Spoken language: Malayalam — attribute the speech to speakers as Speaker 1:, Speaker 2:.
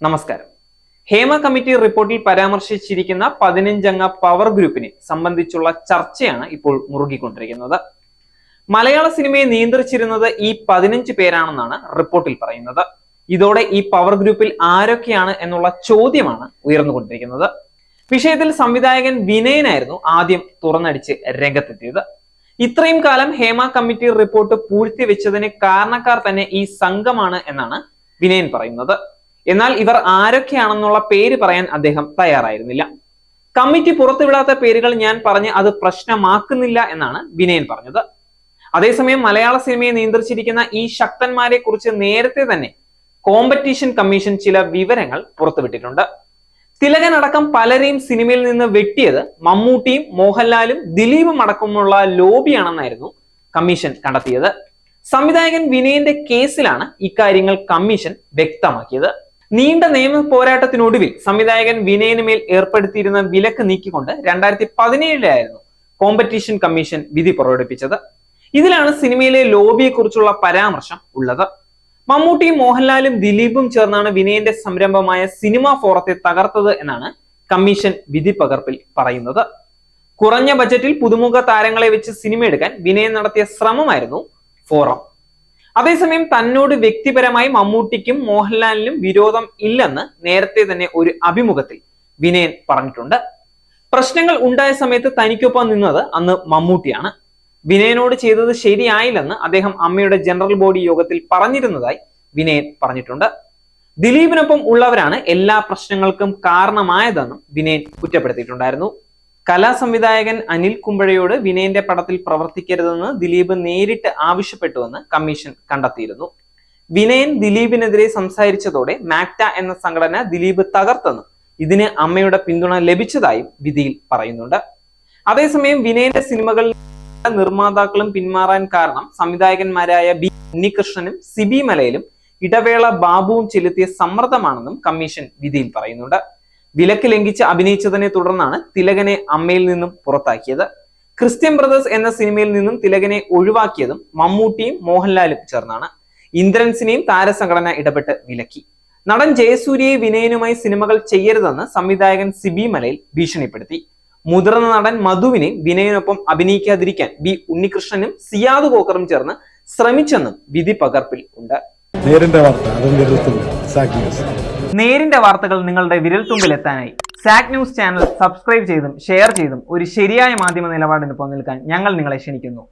Speaker 1: നമസ്കാരം. ഹേമ കമ്മിറ്റി റിപ്പോർട്ടിൽ പരാമർശിച്ചിരിക്കുന്ന 15 പവർ ഗ്രൂപ്പിനെ സംബന്ധിച്ചുള്ള ചർച്ചയാണ് ഇപ്പോൾ മുറുകിക്കൊണ്ടിരിക്കുന്നത്. മലയാള സിനിമയെ നിയന്ത്രിച്ചിരുന്നത് ഈ 15 പേരാണെന്നാണ് റിപ്പോർട്ടിൽ പറയുന്നത്. ഇതോടെ ഈ പവർ ഗ്രൂപ്പിൽ ആരൊക്കെയാണ് എന്നുള്ള ചോദ്യമാണ് ഉയർന്നുകൊണ്ടിരിക്കുന്നത്. വിഷയത്തിൽ സംവിധായകൻ വിനയനായിരുന്നു ആദ്യം തുറന്നടിച്ച് രംഗത്തെത്തിയത്. ഇത്രയും കാലം ഹേമ കമ്മിറ്റി റിപ്പോർട്ട് പൂഴ്ത്തിവെച്ചതിന് കാരണക്കാർ തന്നെ ഈ സംഘമാണ് എന്നാണ് വിനയൻ പറയുന്നത്. എന്നാൽ ഇവർ ആരൊക്കെയാണെന്നുള്ള പേര് പറയാൻ അദ്ദേഹം തയ്യാറായിരുന്നില്ല. കമ്മിറ്റി പുറത്തുവിടാത്ത പേരുകൾ ഞാൻ പറഞ്ഞ് അത് പ്രശ്നമാക്കുന്നില്ല എന്നാണ് വിനയൻ പറഞ്ഞത്. അതേസമയം മലയാള സിനിമയെ നിയന്ത്രിച്ചിരിക്കുന്ന ഈ ശക്തന്മാരെ കുറിച്ച് നേരത്തെ തന്നെ കോമ്പറ്റീഷൻ കമ്മീഷൻ ചില വിവരങ്ങൾ പുറത്തുവിട്ടിട്ടുണ്ട്. തിലകൻ അടക്കം പലരെയും സിനിമയിൽ നിന്ന് വെട്ടിയത് മമ്മൂട്ടിയും മോഹൻലാലും ദിലീപും അടക്കമുള്ള ലോബിയാണെന്നായിരുന്നു കമ്മീഷൻ കണ്ടെത്തിയത്. സംവിധായകൻ വിനയന്റെ കേസിലാണ് ഇക്കാര്യങ്ങൾ കമ്മീഷൻ വ്യക്തമാക്കിയത്. നീണ്ട നിയമ പോരാട്ടത്തിനൊടുവിൽ സംവിധായകൻ വിനയന് മേൽ ഏർപ്പെടുത്തിയിരുന്ന വിലക്ക് നീക്കിക്കൊണ്ട് 2017 കോമ്പറ്റീഷൻ കമ്മീഷൻ വിധി പുറപ്പെടുവിച്ചത്. ഇതിലാണ് സിനിമയിലെ ലോബിയെ കുറിച്ചുള്ള പരാമർശം ഉള്ളത്. മമ്മൂട്ടിയും മോഹൻലാലും ദിലീപും ചേർന്നാണ് വിനയന്റെ സംരംഭമായ സിനിമാ ഫോറത്തെ തകർത്തത് എന്നാണ് കമ്മീഷൻ വിധി പകർപ്പിൽ പറയുന്നത്. കുറഞ്ഞ ബജറ്റിൽ പുതുമുഖ താരങ്ങളെ വെച്ച് സിനിമ എടുക്കാൻ വിനയൻ നടത്തിയ ശ്രമമായിരുന്നു ഫോറം. അതേസമയം തന്നോട് വ്യക്തിപരമായി മമ്മൂട്ടിക്കും മോഹൻലാലിനും വിരോധം ഇല്ലെന്ന് നേരത്തെ തന്നെ ഒരു അഭിമുഖത്തിൽ വിനയൻ പറഞ്ഞിട്ടുണ്ട്. പ്രശ്നങ്ങൾ ഉണ്ടായ സമയത്ത് തനിക്കൊപ്പം നിന്നത് അന്ന് മമ്മൂട്ടിയാണ്. വിനയനോട് ചെയ്തത് ശരിയായില്ലെന്ന് അദ്ദേഹം അമ്മയുടെ ജനറൽ ബോഡി യോഗത്തിൽ പറഞ്ഞിരുന്നതായി വിനയൻ പറഞ്ഞിട്ടുണ്ട്. ദിലീപിനൊപ്പം ഉള്ളവരാണ് എല്ലാ പ്രശ്നങ്ങൾക്കും കാരണമായതെന്നും വിനയൻ കുറ്റപ്പെടുത്തിയിട്ടുണ്ടായിരുന്നു. കലാസംവിധായകൻ അനിൽ കുമ്പഴയോട് വിനയന്റെ പടത്തിൽ പ്രവർത്തിക്കരുതെന്ന് ദിലീപ് നേരിട്ട് ആവശ്യപ്പെട്ടുവെന്ന് കമ്മീഷൻ കണ്ടെത്തിയിരുന്നു. വിനയൻ ദിലീപിനെതിരെ സംസാരിച്ചതോടെ മാക്ട എന്ന സംഘടന ദിലീപ് തകർത്തെന്നും ഇതിന് അമ്മയുടെ പിന്തുണ ലഭിച്ചതായും വിധിയിൽ പറയുന്നുണ്ട്. അതേസമയം വിനയന്റെ സിനിമകളിൽ നിർമ്മാതാക്കളും പിന്മാറാൻ കാരണം സംവിധായകന്മാരായ ബി ഉണ്ണികൃഷ്ണനും സിബി മലയിലും ഇടവേള ബാബുവും ചെലുത്തിയ സമ്മർദ്ദമാണെന്നും കമ്മീഷൻ വിധിയിൽ പറയുന്നുണ്ട്. വിലക്ക് ലംഘിച്ച് അഭിനയിച്ചതിനെ തുടർന്നാണ് തിലകനെ അമ്മയിൽ നിന്നും പുറത്താക്കിയത്. ക്രിസ്ത്യൻ ബ്രദേഴ്സ് എന്ന സിനിമയിൽ നിന്നും തിലകനെ ഒഴിവാക്കിയതും മമ്മൂട്ടിയും മോഹൻലാലും ചേർന്നാണ്. ഇന്ദ്രൻസിനെയും താരസംഘടന ഇടപെട്ട് വിലക്കി. നടൻ ജയസൂര്യയെ വിനയനുമായി സിനിമകൾ ചെയ്യരുതെന്ന് സംവിധായകൻ സിബി മലയിൽ ഭീഷണിപ്പെടുത്തി. മുതിർന്ന നടൻ മധുവിനെ വിനയനൊപ്പം അഭിനയിക്കാതിരിക്കാൻ ബി ഉണ്ണികൃഷ്ണനും സിയാദ് കോക്കറും ചേർന്ന് ശ്രമിച്ചെന്നും വിധി പകർപ്പിൽ ഉണ്ട്. നേരിന്റെ വാർത്തകൾ നിങ്ങളുടെ വിരൽത്തുമ്പിൽ എത്താനായി സാക് ന്യൂസ് ചാനൽ സബ്സ്ക്രൈബ് ചെയ്തും ഷെയർ ചെയ്തും ഒരു ശരിയായ മാധ്യമ നിലപാടിനൊപ്പം നിൽക്കാൻ ഞങ്ങൾ നിങ്ങളെ ക്ഷണിക്കുന്നു.